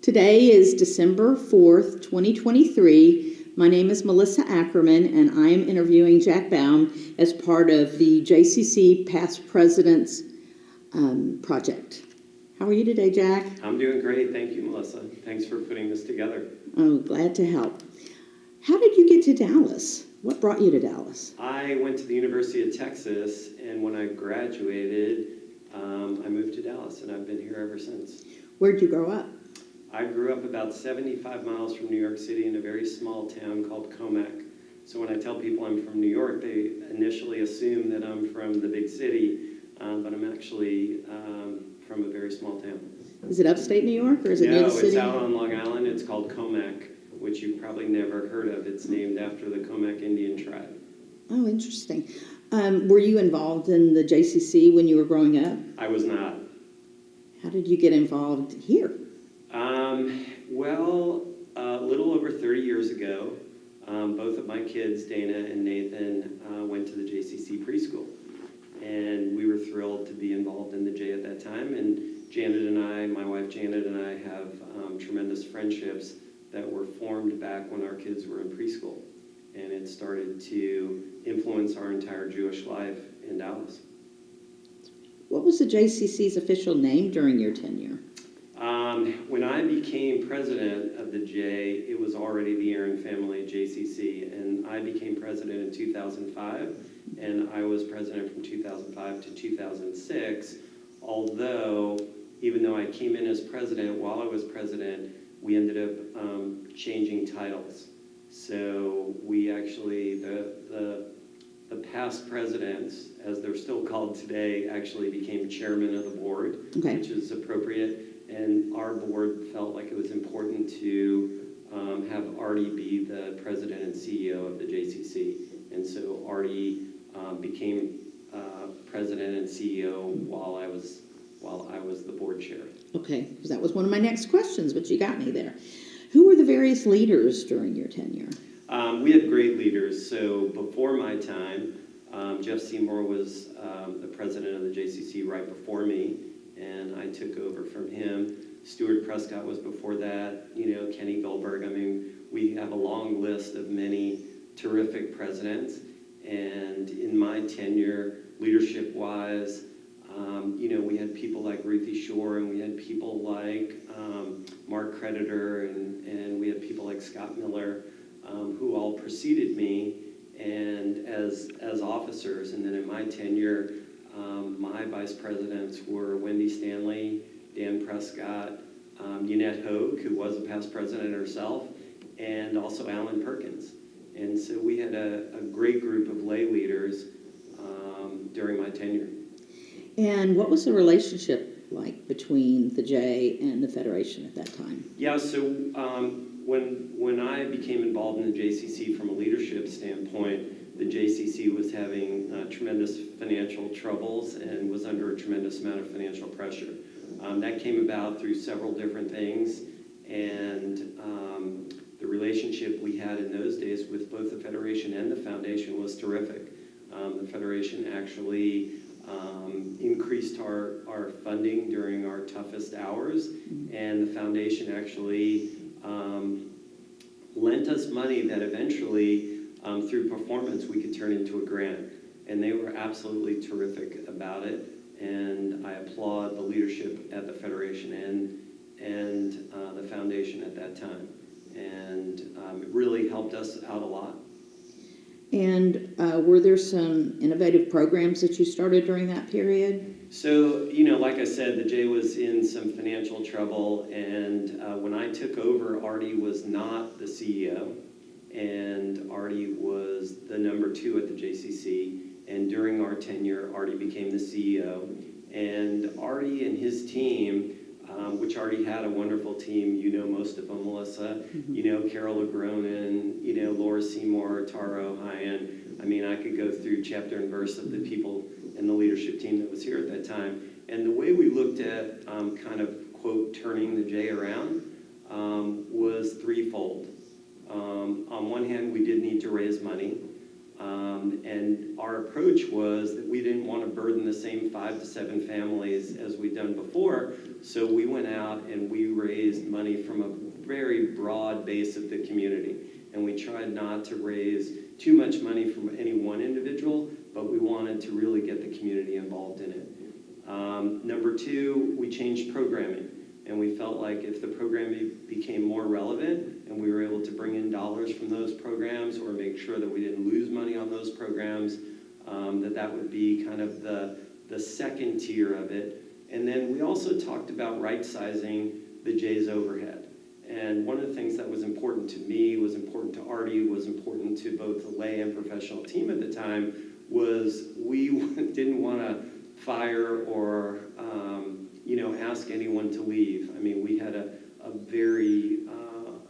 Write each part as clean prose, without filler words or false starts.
Today is December 4th, 2023. My name is Melissa Ackerman, and I am interviewing Jack Baum as part of the JCC Past President's project. How are you today, Jack? I'm doing great. Thank you, Melissa. Thanks for putting this together. Oh, glad to help. How did you get to Dallas? What brought you to Dallas? I went to the University of Texas, and when I graduated, I moved to Dallas, and I've been here ever since. Where'd you grow up? I grew up about 75 miles from New York City in a very small town called Comac. So when I tell people I'm from New York, they initially assume that I'm from the big city, but I'm actually from a very small town. Is it upstate New York, or is it near the city? No, it's out on Long Island. It's called Comac, which you've probably never heard of. It's named after the Comac Indian tribe. Oh, interesting. Were you involved in the JCC when you were growing up? I was not. How did you get involved here? Well, a little over 30 years ago, both of my kids, Dana and Nathan, went to the JCC preschool. And we were thrilled to be involved in the J at that time. And Janet and I, my wife Janet and I, have tremendous friendships that were formed back when our kids were in preschool. And it started to influence our entire Jewish life in Dallas. What was the JCC's official name during your tenure? When I became president of the J, it was already the Aaron family JCC, and I became president in 2005, and I was president from 2005 to 2006, although, even though I came in as president, while I was president, we ended up changing titles. So we actually, the past presidents, as they're still called today, actually became chairman of the board, Okay. which is appropriate. And our board felt like it was important to have Artie be the president and CEO of the JCC. And so Artie became president and CEO while I was the board chair. Okay, because that was one of my next questions, but you got me there. Who were the various leaders during your tenure? We had great leaders. So before my time, Jeff Seymour was the president of the JCC right before me, and I took over from him. Stuart Prescott was before that, Kenny Goldberg. I mean, we have a long list of many terrific presidents, and in my tenure, leadership-wise, we had people like Ruthie Shore, and we had people like Mark Creditor, and we had people like Scott Miller, who all preceded me, and as officers. And then in my tenure, my vice presidents were Wendy Stanley, Dan Prescott, Yannette Hogue, who was a past president herself, and also Alan Perkins. And so we had a great group of lay leaders during my tenure. And what was the relationship like between the J and the Federation at that time? Yeah, so when I became involved in the JCC from a leadership standpoint, the JCC was having tremendous financial troubles and was under a tremendous amount of financial pressure. That came about through several different things, and the relationship we had in those days with both the Federation and the Foundation was terrific. The Federation actually increased our funding during our toughest hours, and the Foundation actually lent us money that eventually, through performance, we could turn into a grant. And they were absolutely terrific about it, and I applaud the leadership at the Federation and the Foundation at that time. And it really helped us out a lot. And were there some innovative programs that you started during that period? So, like I said, the J was in some financial trouble, and when I took over, Artie was not the CEO, and Artie was the number 2 at the JCC, and during our tenure, Artie became the CEO, and Artie and his team, which Artie had a wonderful team, most of them, Melissa, Carol Agronin, Laura Seymour, Taro Hyan. I mean, I could go through chapter and verse of the people and the leadership team that was here at that time. And the way we looked at kind of, quote, turning the J around was threefold. On one hand, we did need to raise money. And our approach was that we didn't want to burden the same 5 to 7 families as we'd done before. So we went out and we raised money from a very broad base of the community. And we tried not to raise too much money from any one individual, but we wanted to really get the community involved in it. Number 2, we changed programming. And we felt like if the programming became more relevant and we were able to bring in dollars from those programs or make sure that we didn't lose money on those programs, that would be kind of the second tier of it. And then we also talked about right-sizing the J's overhead. And one of the things that was important to me, was important to Artie, was important to both the lay and professional team at the time, was we didn't want to fire or ask anyone to leave. I mean, we had a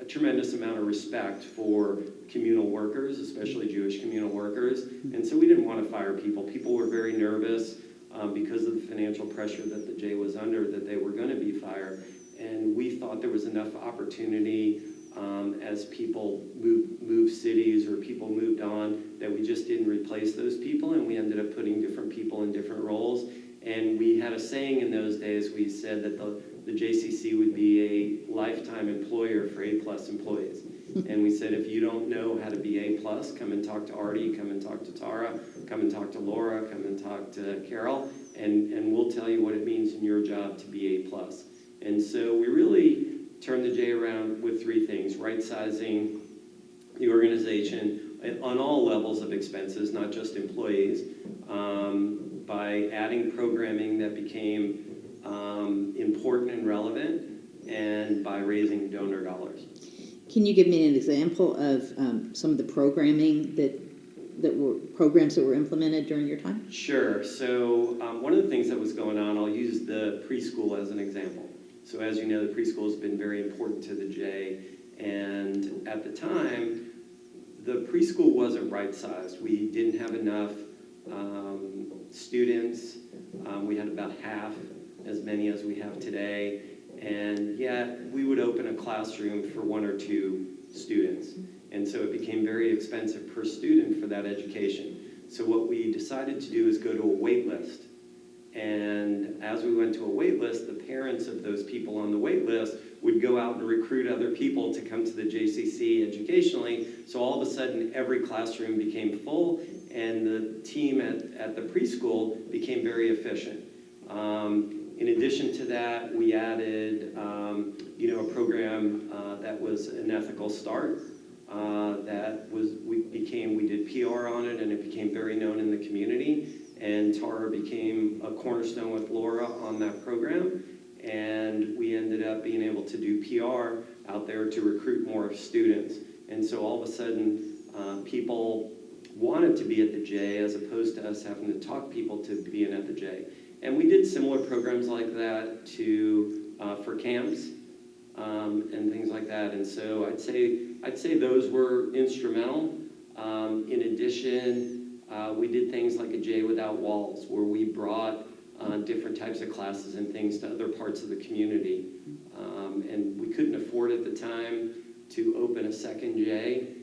tremendous amount of respect for communal workers, especially Jewish communal workers, and so we didn't want to fire people. People were very nervous because of the financial pressure that the J was under, that they were going to be fired, and we thought there was enough opportunity as people moved cities or people moved on, that we just didn't replace those people, and we ended up putting different people in different roles. And we had a saying in those days, we said that the JCC would be a lifetime employer for A+ employees. And we said, if you don't know how to be A+, come and talk to Artie, come and talk to Tara, come and talk to Laura, come and talk to Carol, and we'll tell you what it means in your job to be A+. And so we really turned the J around with 3 things: right-sizing the organization on all levels of expenses, not just employees, by adding programming that became important and relevant, and by raising donor dollars. Can you give me an example of some of the programming programs that were implemented during your time? Sure. So one of the things that was going on, I'll use the preschool as an example. So as you know, the preschool has been very important to the J, and at the time, the preschool wasn't right-sized. We didn't have enough students. We had about half as many as we have today, and yet we would open a classroom for 1 or 2 students, and so it became very expensive per student for that education. So what we decided to do is go to a wait list, and as we went to a wait list, the parents of those people on the wait list would go out and recruit other people to come to the JCC educationally, so all of a sudden every classroom became full, and the team at the preschool became very efficient. In addition to that, we added a program that was an ethical start. We did PR on it, and it became very known in the community. And Tara became a cornerstone with Laura on that program, and we ended up being able to do PR out there to recruit more students. And so all of a sudden, people wanted to be at the J as opposed to us having to talk people to being at the J. And we did similar programs like that for camps and things like that. And so I'd say those were instrumental. In addition, we did things like a J Without Walls, where we brought different types of classes and things to other parts of the community. And we couldn't afford at the time to open a second J,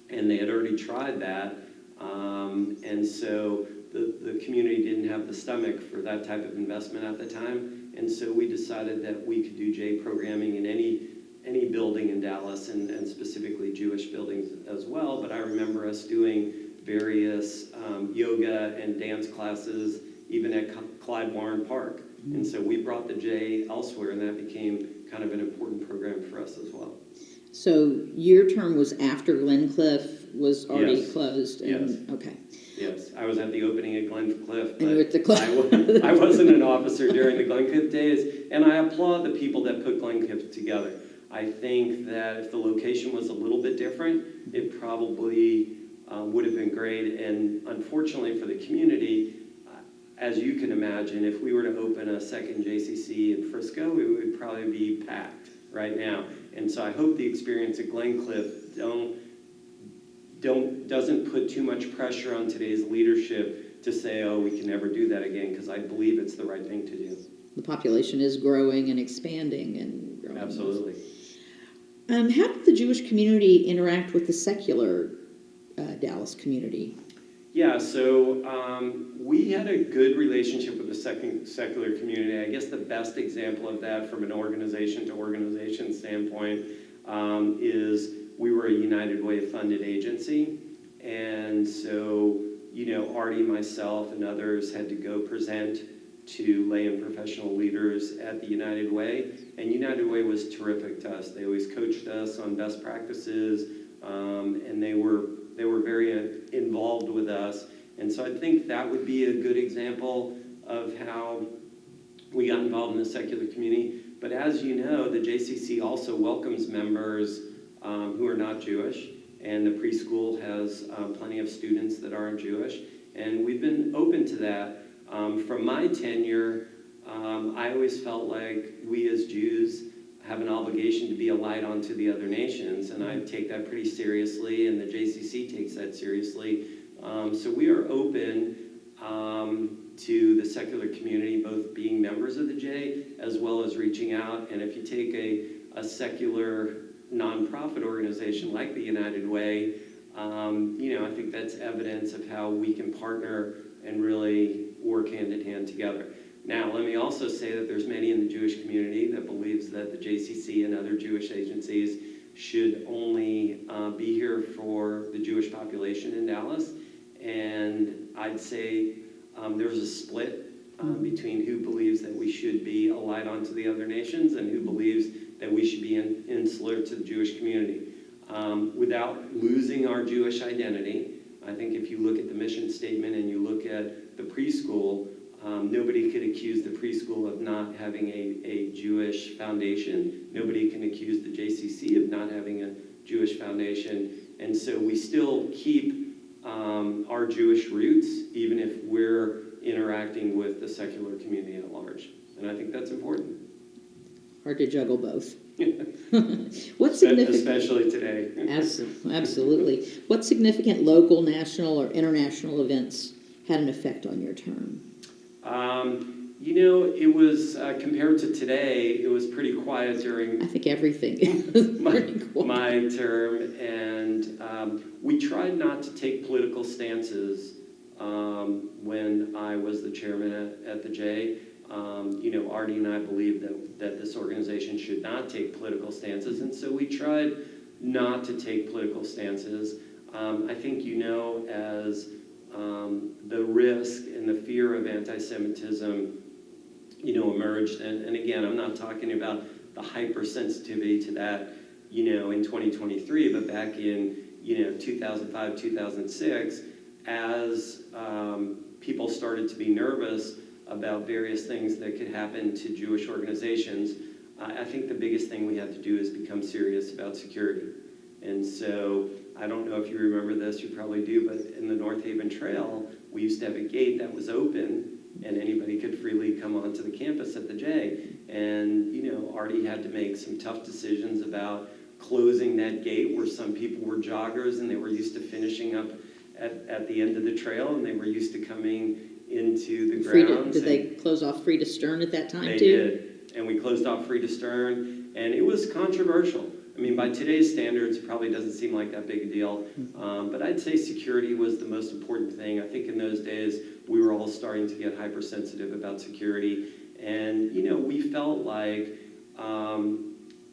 and they had already tried that. And so the community didn't have the stomach for that type of investment at the time. And so we decided that we could do J programming in any building in Dallas, and specifically Jewish buildings as well. But I remember us doing various yoga and dance classes, even at Clyde Warren Park. And so we brought the J elsewhere, and that became kind of an important program for us as well. So your term was after Glencliff was already Yes. closed? And, Yes. Okay. Yes, I was at the opening at Glencliff, And you were at the I wasn't an officer during the Glencliff days, and I applaud the people that put Glencliff together. I think that if the location was a little bit different, it probably would have been great. And unfortunately for the community, as you can imagine, if we were to open a second JCC in Frisco, it would probably be packed right now. And so I hope the experience at Glencliff doesn't put too much pressure on today's leadership to say, oh, we can never do that again, because I believe it's the right thing to do. The population is growing and expanding and growing. Absolutely. How did the Jewish community interact with the secular Dallas community? Yeah, so we had a good relationship with the secular community. I guess the best example of that from an organization to organization standpoint is we were a United Way funded agency. And so, Artie, myself, and others had to go present to lay and professional leaders at the United Way. And United Way was terrific to us. They always coached us on best practices, and they were very involved with us. And so I think that would be a good example of how we got involved in the secular community. But as you know, the JCC also welcomes members who are not Jewish, and the preschool has plenty of students that aren't Jewish. And we've been open to that. From my tenure, I always felt like we as Jews have an obligation to be a light onto the other nations, and I take that pretty seriously, and the JCC takes that seriously. So we are open to the secular community, both being members of the J as well as reaching out. And if you take a secular nonprofit organization like the United Way, I think that's evidence of how we can partner and really work hand in hand together. Now, let me also say that there's many in the Jewish community that believes that the JCC and other Jewish agencies should only be here for the Jewish population in Dallas. And I'd say there's a split between who believes that we should be a light onto the other nations and who believes that we should be insular to the Jewish community. Without losing our Jewish identity, I think if you look at the mission statement and you look at the preschool, nobody could accuse the preschool of not having a Jewish foundation. Nobody can accuse the JCC of not having a Jewish foundation. And so we still keep our Jewish roots, even if we're interacting with the secular community at large. And I think that's important. Hard to juggle both. What's significant? Especially today. Absolutely. What significant local, national, or international events had an effect on your term? It was, compared to today, it was pretty quiet during I think everything my term, and we tried not to take political stances when I was the chairman at the J. Artie and I believe that this organization should not take political stances, and so we tried not to take political stances. I think as the risk and the fear of anti-Semitism, emerged, and again, I'm not talking about the hypersensitivity to that, in 2023, but back in, 2005, 2006, as people started to be nervous about various things that could happen to Jewish organizations, I think the biggest thing we had to do is become serious about security. And so, I don't know if you remember this, you probably do, but in the North Haven Trail, we used to have a gate that was open, and anybody could freely come onto the campus at the J. And, Artie had to make some tough decisions about closing that gate where some people were joggers and they were used to finishing up at the end of the trail, and they were used to coming into the grounds. Did they close off free to stern at that time, too? They did, and we closed off free to stern, and it was controversial. I mean, by today's standards, it probably doesn't seem like that big a deal, but I'd say security was the most important thing. I think in those days, we were all starting to get hypersensitive about security, and, we felt like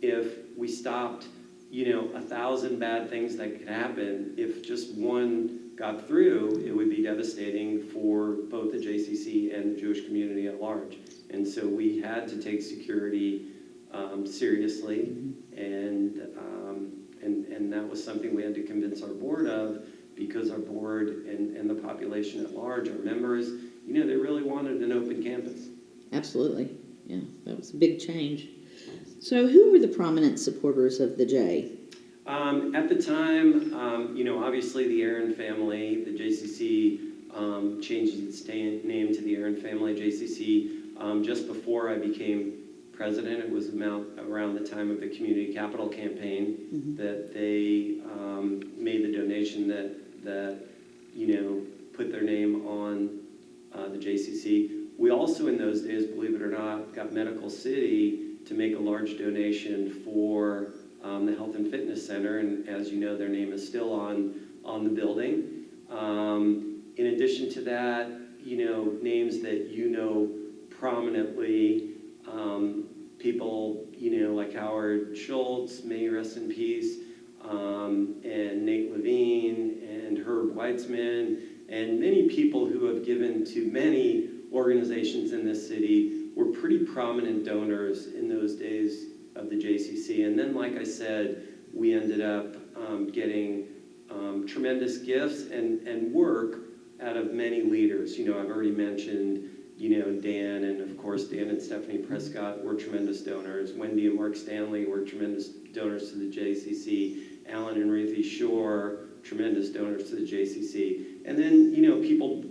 if we stopped, 1,000 bad things that could happen, if just one got through, it would be devastating for both the JCC and the Jewish community at large. And so we had to take security seriously, and that was something we had to convince our board of, because our board and the population at large, our members, they really wanted an open campus. Absolutely. Yeah, that was a big change. So who were the prominent supporters of the J? At the time, obviously the Aaron family, the JCC changed its name to the Aaron family JCC just before I became president. It was around the time of the community capital campaign that they made the donation that put their name on the JCC. We also in those days, believe it or not, got Medical City to make a large donation for the Health and Fitness Center, and as you know, their name is still on on the building. In addition to that, names that prominently, people, like Howard Schultz, may he rest in peace, and Nate Levine and Herb Weitzman, and many people who have given to many organizations in this city were pretty prominent donors in those days of the JCC. And then, like I said, we ended up getting tremendous gifts and work out of many leaders. I've already mentioned, Dan, and of course Dan and Stephanie Prescott were tremendous donors. Wendy and Mark Stanley were tremendous donors to the JCC. Alan and Ruthie Shore, tremendous donors to the JCC. And then, people,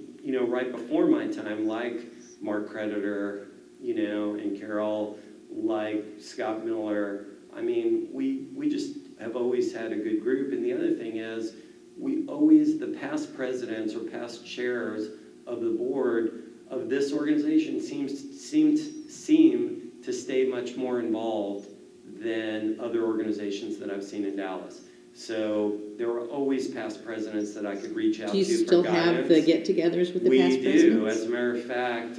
right before my time, like Mark Creditor, and Carol, like Scott Miller. I mean, we just have always had a good group. And the other thing is, the past presidents or past chairs of the board of this organization seem to stay much more involved than other organizations that I've seen in Dallas. So there were always past presidents that I could reach out to. Do you still have the get-togethers with the past presidents? We do. As a matter of fact,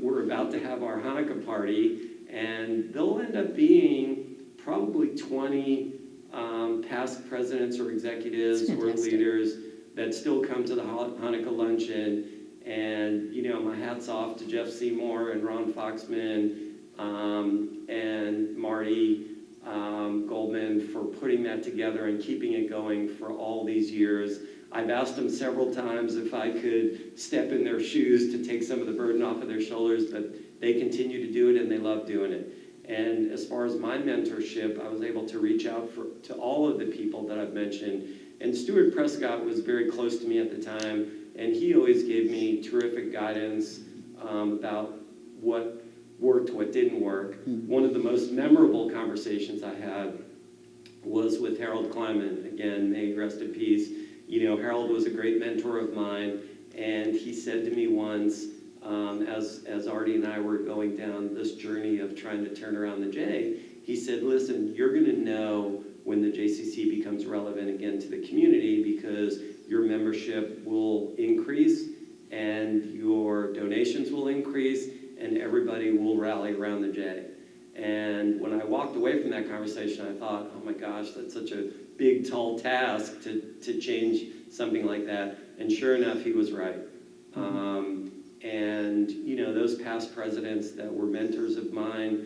we're about to have our Hanukkah party, and there'll end up being probably 20 past presidents or executives or leaders that still come to the Hanukkah luncheon. And, my hat's off to Jeff Seymour and Ron Foxman and Marty Goldman for putting that together and keeping it going for all these years. I've asked them several times if I could step in their shoes to take some of the burden off of their shoulders, but they continue to do it and they love doing it. And as far as my mentorship, I was able to reach out to all of the people that I've mentioned. And Stuart Prescott was very close to me at the time, and he always gave me terrific guidance about what worked, what didn't work. One of the most memorable conversations I had was with Harold Kleiman. Again, may he rest in peace. Harold was a great mentor of mine, and he said to me once, as Artie and I were going down this journey of trying to turn around the J, he said, listen, you're going to know when the JCC becomes relevant again to the community, because your membership will increase and your donations will increase and everybody will rally around the J. And when I walked away from that conversation, I thought, oh my gosh, that's such a big, tall task to change something like that. And sure enough, he was right. And, those past presidents that were mentors of mine,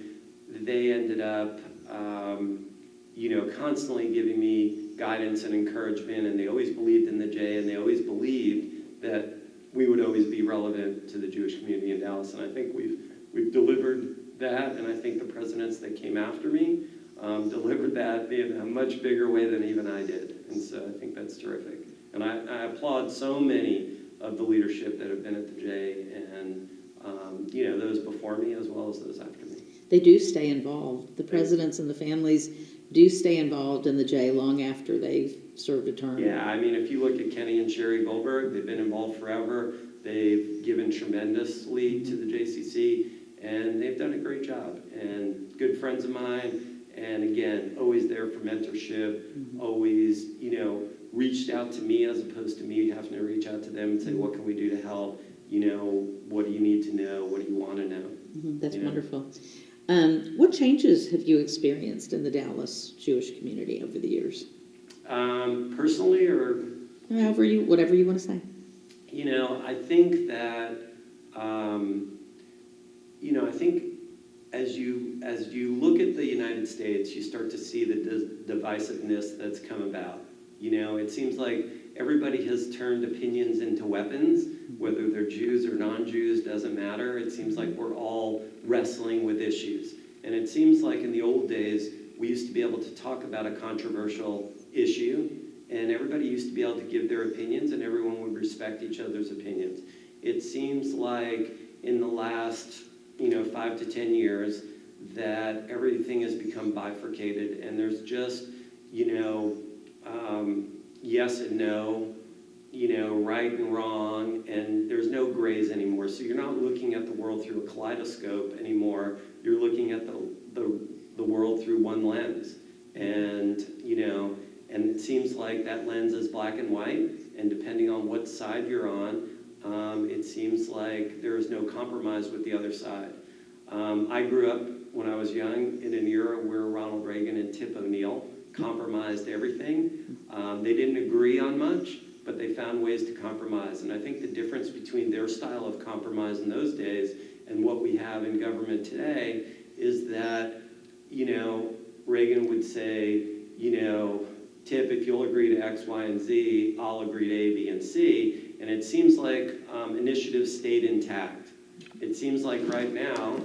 they ended up, constantly giving me guidance and encouragement, and they always believed in the J, and they always believed that we would always be relevant to the Jewish community in Dallas. And I think we've delivered that, and I think the presidents that came after me delivered that in a much bigger way than even I did. And so I think that's terrific. And I applaud so many of the leadership that have been at the J, and those before me as well as those after me. They do stay involved. The presidents and the families do stay involved in the J long after they've served a term. Yeah, I mean, if you look at Kenny and Sherry Goldberg, they've been involved forever. They've given tremendously to the JCC, and they've done a great job. And good friends of mine, and again, always there for mentorship, always, reached out to me as opposed to me having to reach out to them and say, what can we do to help? What do you need to know? What do you want to know? That's wonderful. What changes have you experienced in the Dallas Jewish community over the years? Personally, or whatever you want to say. I think that I think as you look at the United States, you start to see the divisiveness that's come about. It seems like everybody has turned opinions into weapons, whether they're Jews or non-Jews, doesn't matter. It seems like we're all wrestling with issues. And it seems like in the old days, we used to be able to talk about a controversial issue, and everybody used to be able to give their opinions, and everyone would respect each other's opinions. It seems like in the last 5 to 10 years that everything has become bifurcated, and there's just yes and no, right and wrong, and there's no grays anymore. So you're not looking at the world through a kaleidoscope anymore. You're looking at the world through one lens, and And it seems like that lens is black and white, and depending on what side you're on, it seems like there is no compromise with the other side. I grew up, when I was young, in an era where Ronald Reagan and Tip O'Neill compromised everything. They didn't agree on much, but they found ways to compromise. And I think the difference between their style of compromise in those days and what we have in government today is that, Reagan would say, Tip, if you'll agree to X, Y, and Z, I'll agree to A, B, and C. And it seems like initiatives stayed intact. It seems like right now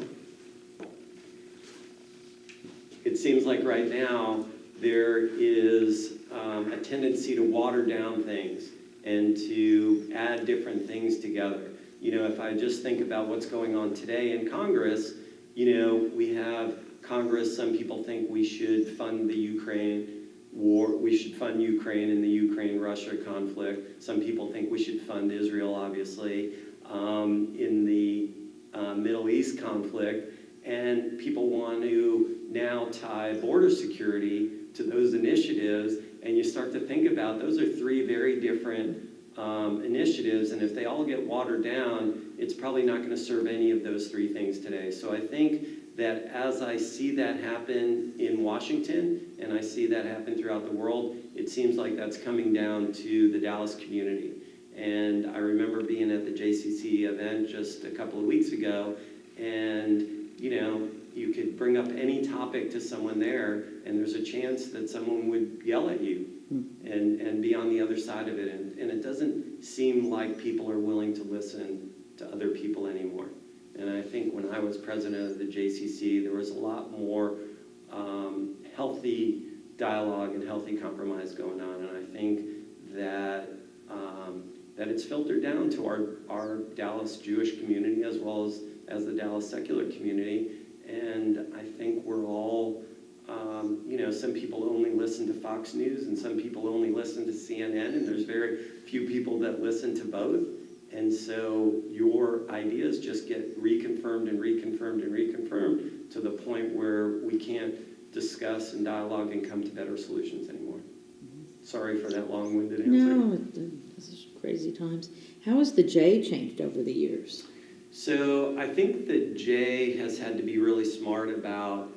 there is a tendency to water down things and to add different things together. If I just think about what's going on today in Congress, we have Congress, some people think we should fund the Ukraine war, we should fund Ukraine in the Ukraine-Russia conflict. Some people think we should fund Israel, obviously, in the Middle East conflict. And people want to now tie border security to those initiatives, and you start to think about those are three very different initiatives, and if they all get watered down, it's probably not going to serve any of those three things today. So I think that as I see that happen in Washington, and I see that happen throughout the world, it seems like that's coming down to the Dallas community. And I remember being at the JCC event just a couple of weeks ago, and you could bring up any topic to someone there, and there's a chance that someone would yell at you and be on the other side of it. And it doesn't seem like people are willing to listen to other people anymore. And I think when I was president of the JCC, there was a lot more healthy dialogue and healthy compromise going on. And I think that it's filtered down to our Dallas Jewish community as well as the Dallas secular community. And I think we're all, some people only listen to Fox News and some people only listen to CNN, and there's very few people that listen to both. And so your ideas just get reconfirmed and reconfirmed and reconfirmed to the point where we can't discuss and dialogue and come to better solutions anymore. Sorry for that long-winded answer. No, this is crazy times. How has the J changed over the years? So I think that Jay has had to be really smart about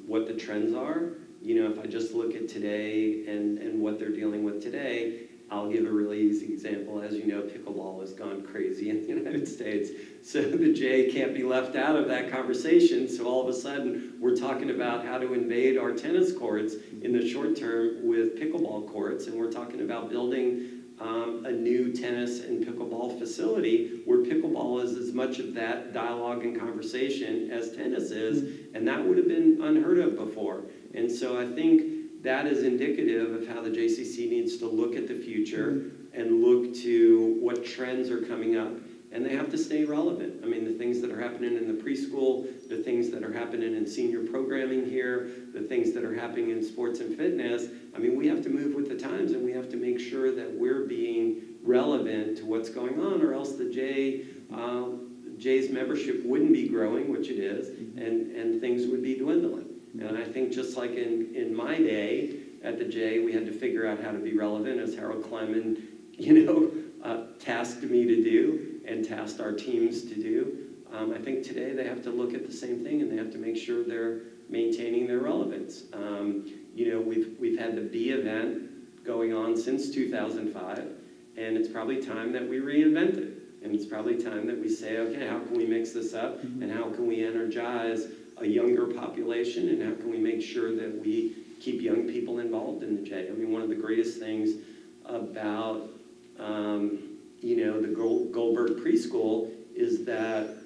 what the trends are. If I just look at today and what they're dealing with today, I'll give a really easy example. As you know, pickleball has gone crazy in the United States. So the J can't be left out of that conversation. So all of a sudden, we're talking about how to invade our tennis courts in the short term with pickleball courts. And we're talking about building a new tennis and pickleball facility where pickleball is as much of that dialogue and conversation as tennis is, and that would have been unheard of before. And so I think that is indicative of how the JCC needs to look at the future and look to what trends are coming up. And they have to stay relevant. I mean, the things that are happening in the preschool, the things that are happening in senior programming here, the things that are happening in sports and fitness, I mean, we have to move with the times, and we have to make sure that we're being relevant to what's going on, or else the J's membership wouldn't be growing, which it is, and things would be dwindling. And I think just like in my day at the J, we had to figure out how to be relevant, as Harold Kleiman, tasked me to do and tasked our teams to do. I think today they have to look at the same thing, and they have to make sure they're maintaining their relevance. We've had the B event going on since 2005, and it's probably time that we reinvent it. And it's probably time that we say, okay, how can we mix this up, and how can we energize a younger population, and how can we make sure that we keep young people involved in the J? I mean, one of the greatest things about the Goldberg preschool is that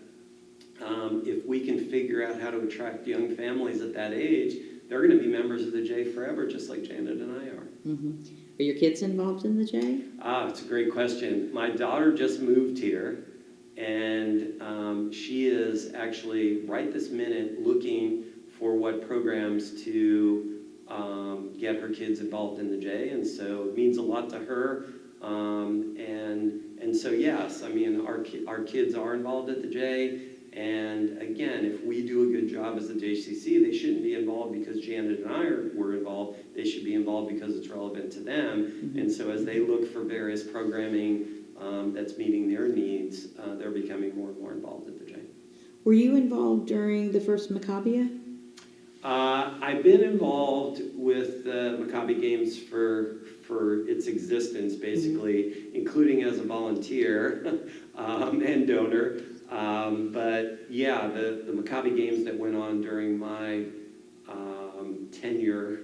if we can figure out how to attract young families at that age, they're going to be members of the J forever, just like Janet and I are. Mm-hmm. Are your kids involved in the J? It's a great question. My daughter just moved here, and she is actually right this minute looking for what programs to get her kids involved in the J, and so it means a lot to her. And so yes, I mean, our kids are involved at the J, and again, if we do a good job as the JCC, they shouldn't be involved because Janet and I were involved. they should be involved because it's relevant to them. And so as they look for various programming that's meeting their needs, they're becoming more and more involved at the J. Were you involved during the first Maccabia? I've been involved with the Maccabi Games for its existence, basically, including as a volunteer and donor. But yeah, the Maccabi Games that went on during my tenure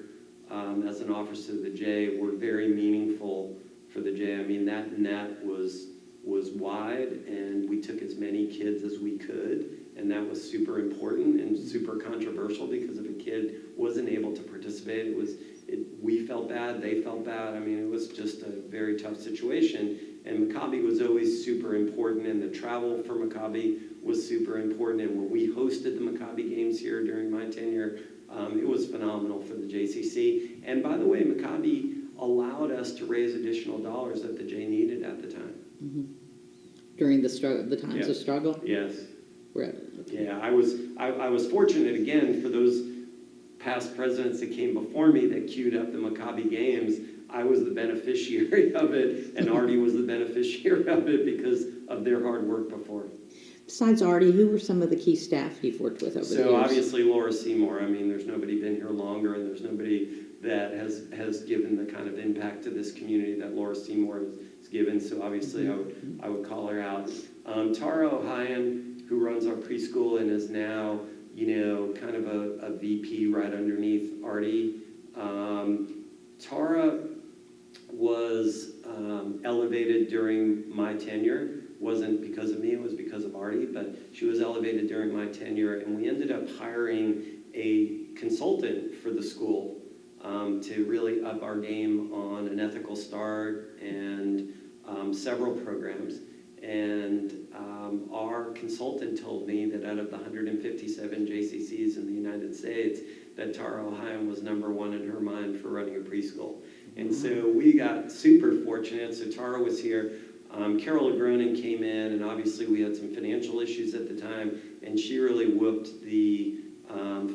as an officer of the J were very meaningful for the J. I mean, that net was wide, and we took as many kids as we could. And that was super important and super controversial because if a kid wasn't able to participate, we felt bad, they felt bad. I mean, it was just a very tough situation. And Maccabi was always super important, and the travel for Maccabi was super important. And when we hosted the Maccabi Games here during my tenure, it was phenomenal for the JCC. And by the way, Maccabi allowed us to raise additional dollars that the J needed at the time. Mm-hmm. During the struggle, the times of struggle? Yes. Right. Okay. Yeah, I was fortunate, again, for those past presidents that came before me that queued up the Maccabi Games. I was the beneficiary of it, and Artie was the beneficiary of it because of their hard work before. Besides Artie, who were some of the key staff you've worked with over the years? So obviously Laura Seymour. I mean, there's nobody been here longer, and there's nobody that has given the kind of impact to this community that Laura Seymour has given. So obviously I would call her out. Tara Ohayon, who runs our preschool and is now, kind of a VP right underneath Artie. Tara was elevated during my tenure. Wasn't because of me, it was because of Artie, but she was elevated during my tenure, and we ended up hiring a consultant for the school to really up our game on an ethical start and several programs. And our consultant told me that out of the 157 JCCs in the United States, that Tara Ohayon was #1 in her mind for running a preschool. And so we got super fortunate. So Tara was here. Carol Agronin came in, and obviously we had some financial issues at the time, and she really whooped the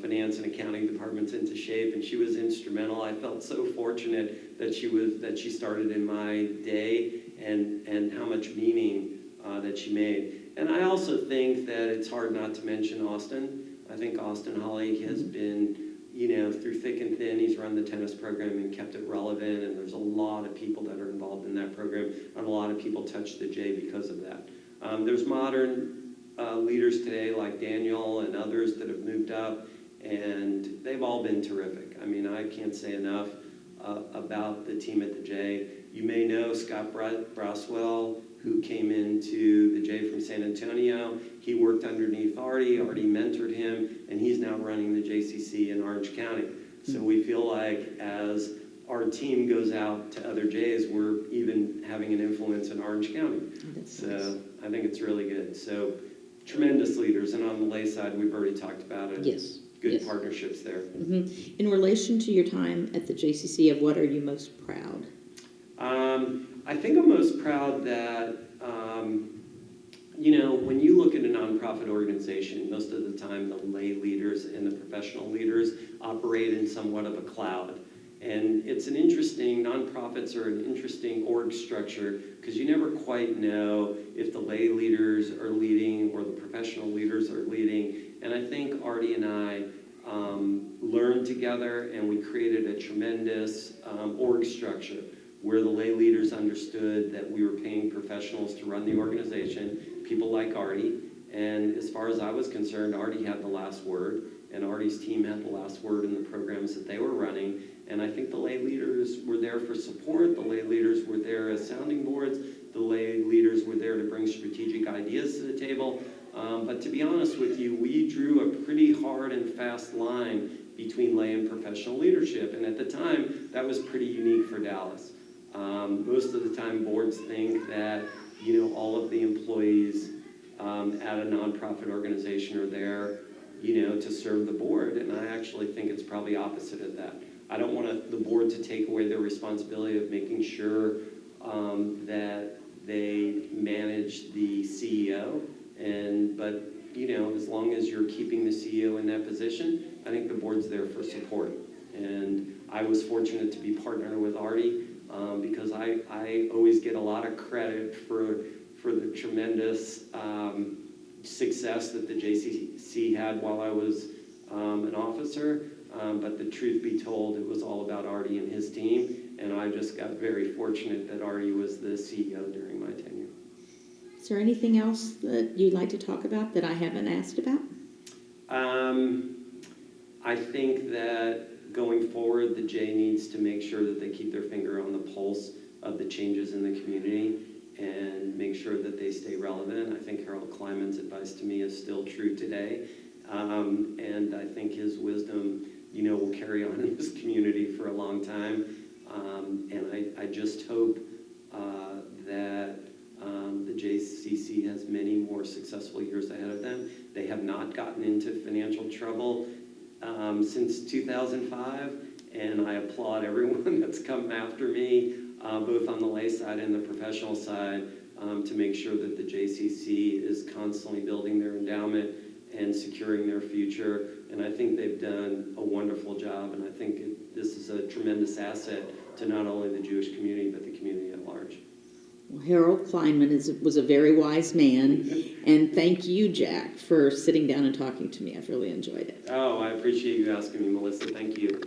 finance and accounting departments into shape, and she was instrumental. I felt so fortunate that she started in my day, and how much meaning that she made. And I also think that it's hard not to mention Austin. I think Austin Holly has been, through thick and thin, he's run the tennis program and kept it relevant, and there's a lot of people that are involved in that program, and a lot of people touch the J because of that. There's modern leaders today like Daniel and others that have moved up, and they've all been terrific. I mean, I can't say enough about the team at the J. You may know Scott Braswell, who came into the J from San Antonio. He worked underneath Artie. Artie mentored him, and he's now running the JCC in Orange County. So we feel like as our team goes out to other Js, we're even having an influence in Orange County. So nice. I think it's really good. So tremendous leaders. And on the lay side, we've already talked about it. Yes. Good partnerships there. Mm-hmm. In relation to your time at the JCC, of what are you most proud? I think I'm most proud that, when you look at a nonprofit organization, most of the time the lay leaders and the professional leaders operate in somewhat of a cloud. And nonprofits are an interesting org structure because you never quite know if the lay leaders are leading or the professional leaders are leading. And I think Artie and I learned together, and we created a tremendous org structure where the lay leaders understood that we were paying professionals to run the organization, people like Artie. And as far as I was concerned, Artie had the last word, and Artie's team had the last word in the programs that they were running. And I think the lay leaders were there for support. The lay leaders were there as sounding boards. The lay leaders were there to bring strategic ideas to the table. But to be honest with you, we drew a pretty hard and fast line between lay and professional leadership. And at the time, that was pretty unique for Dallas. Most of the time, boards think that, all of the employees at a nonprofit organization are there, to serve the board. And I actually think it's probably opposite of that. I don't want the board to take away their responsibility of making sure that they manage the CEO. But as long as you're keeping the CEO in that position, I think the board's there for support. And I was fortunate to be partnered with Artie because I always get a lot of credit for the tremendous success that the JCC had while I was an officer. But the truth be told, it was all about Artie and his team, and I just got very fortunate that Artie was the CEO during my tenure. Is there anything else that you'd like to talk about that I haven't asked about? I think that going forward, the J needs to make sure that they keep their finger on the pulse of the changes in the community and make sure that they stay relevant. I think Harold Kleiman's advice to me is still true today. And I think his wisdom, will carry on in this community for a long time. And I just hope that the JCC has many more successful years ahead of them. They have not gotten into financial trouble since 2005, and I applaud everyone that's come after me, both on the lay side and the professional side, to make sure that the JCC is constantly building their endowment and securing their future. And I think they've done a wonderful job, and I think this is a tremendous asset to not only the Jewish community, but the community at large. Well, Harold Kleinman was a very wise man, and thank you, Jack, for sitting down and talking to me. I've really enjoyed it. Oh, I appreciate you asking me, Melissa. Thank you.